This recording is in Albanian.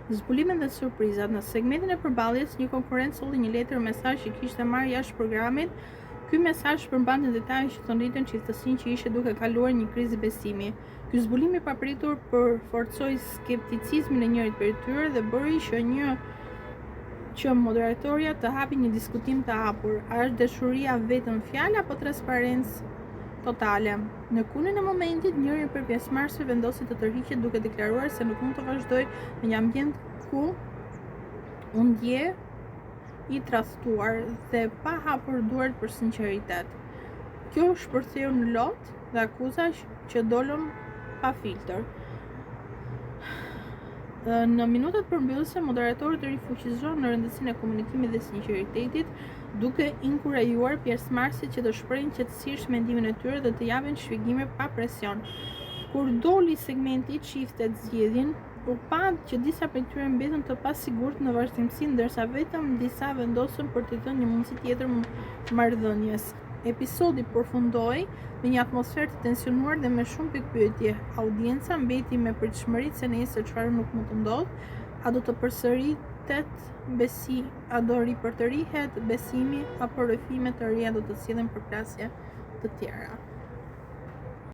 Zbulimet dhe surprizat. Në segmentin e përballjes, një konkurrent solli një letër mesazh që kishte marrë jashtë programit. Ky mesazh përmbante detaje që thonitën çiftësinë që ishte duke kaluar një krizë besimi. Ky zbulim i papritur përforcoi skepticizmin e njërit prej tyre dhe bëri që moderatorja të hapi një diskutim të hapur. A është dashuria vetëm fjalë apo transparencë totale? Në kulmin e momentit, njëri prej pjesëmarrësve vendosi të tërhiqet duke deklaruar se nuk mund të vazhdojë në një ambient ku u ndje i tradhtuar dhe pa hapur duart për sinqeritet. Kjo shpërtheu në lot dhe akuza që dolën pa filtr. Në minutat përmbyllëse, moderatorët rifuqizuan në rëndësinë e komunikimit dhe sinqeritetit, duke inkurajuar pjesëmarrësit që të shprehin qetësisht mendimin e tyre dhe të japin shpjegime pa presion. Kur doli segmenti çiftet zgjedhin, u pa që disa prej tyre mbetën të pasigurt në vazhdimsi, ndërsa vetëm disa vendosën për të dhënë një mundësi tjetër marrëdhënies. Episodi përfundoi me një atmosferë të tensionuar dhe me shumë pikpyetje. Audienca mbeti me pritshmëri se nesër çfarë nuk mund të ndodhë. A do të përsëritet a do ripërtërihet besimi apo rrëfime të reja do të sillen përplasje të tjera.